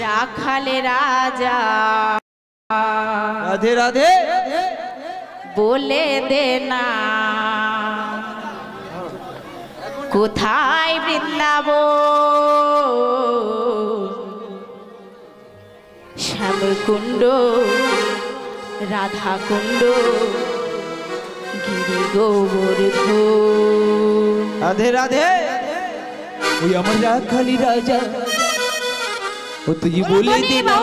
রাখালে রাজা রাধে রাধে বলে দে না কোথায় বৃন্দাবন শ্যামকুণ্ড রাধা কুণ্ড গিরি গোবর্ধন। রাধে রাধে ওই আমার রাখালি রাজা ও তুই বলে দে না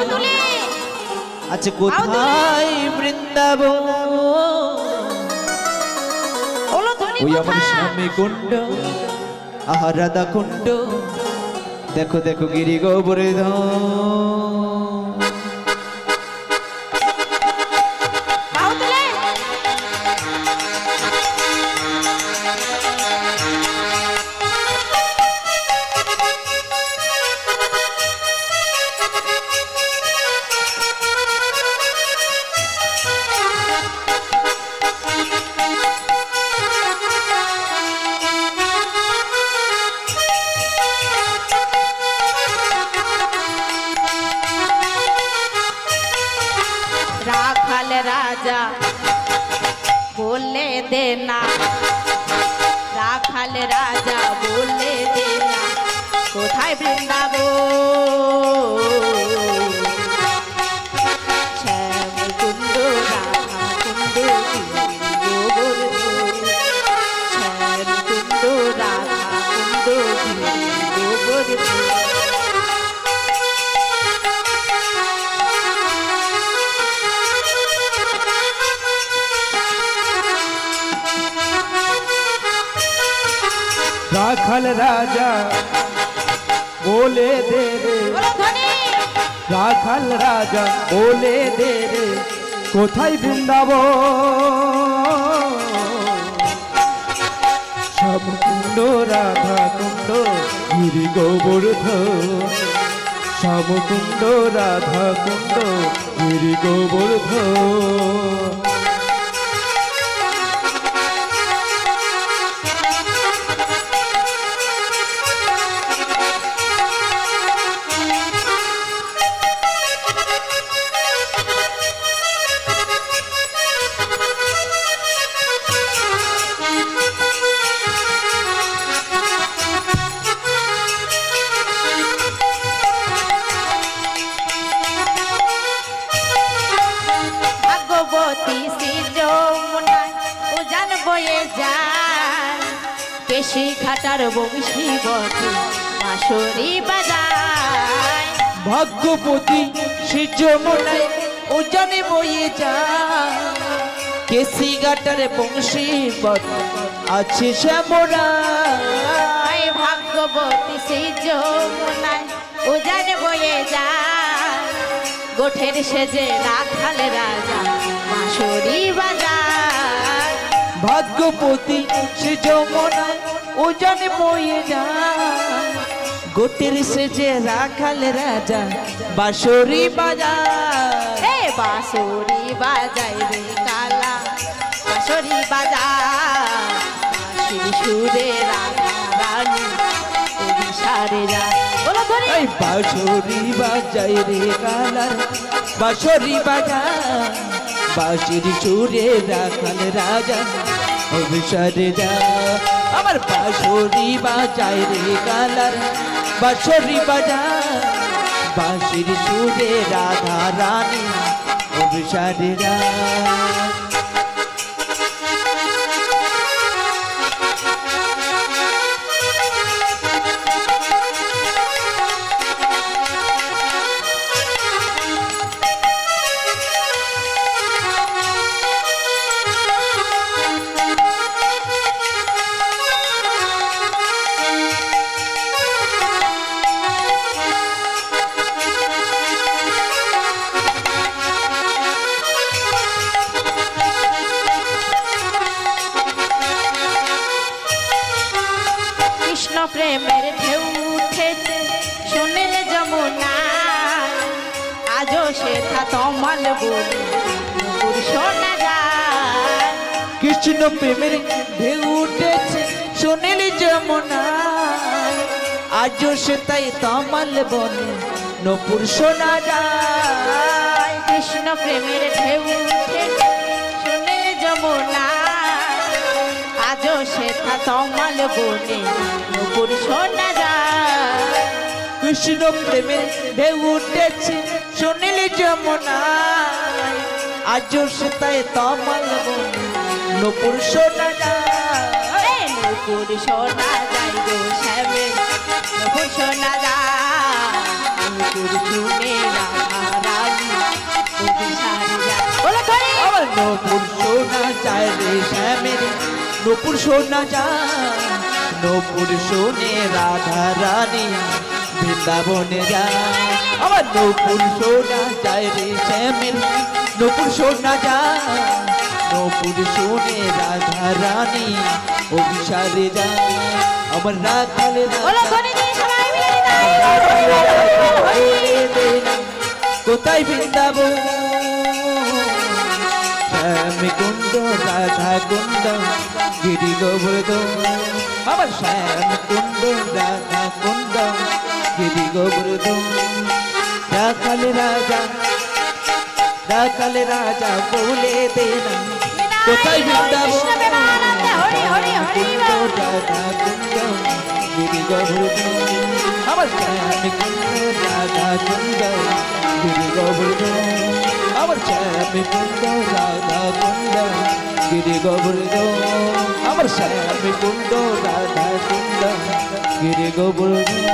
আচ্ছা কোথায় বৃন্দাবন ওই আমার স্বামী কুণ্ড আহা রাধা কুণ্ড দেখো দেখো গিরি গোবর্ধন। রাখাল রাজা বলে দে না রাখাল রাজা বলে দে না কোথায় বৃন্দাবন শ্যামকুণ্ড রাধা কুণ্ড গিরি গোবর্ধন শ্যামকুণ্ড রাধা কুণ্ড গিরি গোবর্ধন। রাখাল রাজা বলে দে রে রাখাল রাজা বলে দে রে কোথায় বৃন্দাবন শ্যামকুণ্ড রাধা কুণ্ড গিরি গোবর্ধন শ্যামকুণ্ড রাধা কুণ্ড গিরি গোবর্ধন। কেশি ঘাটার বংশী বটে বাঁশরি বাজায় ভাগ্যবতী সে যমুনায় উজানে বয়ে যায় কেশি ঘাটার বংশী বটে আছে শ্যামরায় ভাগ্যবতী সে যমুনায় উজানে বয়ে যায় গোঠের সেজে রাখাল রাজা বাঁশরি বাজায় ভাগ্যবতী সে যমুনায় উজানে বয়ে যায় গোটের সেজে রাখাল রাজা বাঁশরি বাজায় হে বাঁশরি বাজায় রে কালা বাঁশরি বাজায় বাঁশির সুরে রাধা রানী ওড়িশারে যায় বলো ধরে এই বাঁশরি বাজায় রে কালা বাঁশরি বাজায় বাঁশির সুরে রাখাল রাজা অভিসারে যা আমার বাঁশরি বাজায় রে কালার বাঁশরি বাজায় বাঁশির সুরে রাধা রানী অভিসারে যা। প্রেমের ঢেউ উঠেছে শুনলে যমুনা আজও সেটা তমাল বলে শোনা যায় কৃষ্ণ প্রেমের ঢেউ উঠেছে শুনলে যমুনা আজও সে তাই তমাল বনে নপুর শোনা যায়। কৃষ্ণ প্রেমের ঢেউ উঠে শুনে যমুনা, আজও সেথা তমাল বনে নূপুর শোনা যায়। কৃষ্ণ প্রেমের ঢেউ উঠেছে শুনিলে যমুনায়, আজও সেতায় তমাল বনে নপুর শোনা যায়। নূপুর শোনা যায় গো শ্যামের, নূপুর শোনা যায়। নূপুর শুনে রাধা রানী অভিসারে যায়। বলো ধরে আমার নপুর শোনা যায় রে শ্যামের, নপুর শোনা যায়। নপুর শোনে রাধা রানী বৃন্দাবনে যায়। আমার নপুর শোনা যায় রে শ্যামের, নপুর শোনা যায়। নপুর শোনে রাধা রানী অভিসারে যায়। আমার রাখালে বলো ধরে দিয়ে সবাই মিলে যায়। কোথায় বৃন্দাবন, শ্যাম কুণ্ড রাধা কুণ্ড গিরি গোবর্ধন। আমার শ্যাম কুণ্ড রাধা কুণ্ড গিরি গোবর্ধন। রাখালে রাজা বলে দে না, কোথায় বৃন্দাবন, কৃষ্ণ প্রেমানন্দে হরি হরি হরি বল। রাধা কুণ্ড গিরি গোবর্ধন। আমার শ্যাম কুণ্ড রাধা কুণ্ড গিরি গোবর্ধন। আমার শ্যাম কুণ্ড রাধা কুণ্ড গিরি গোবর্ধন। আমার শ্যাম কুণ্ড রাধা কুণ্ড গিরি গোবর্ধন।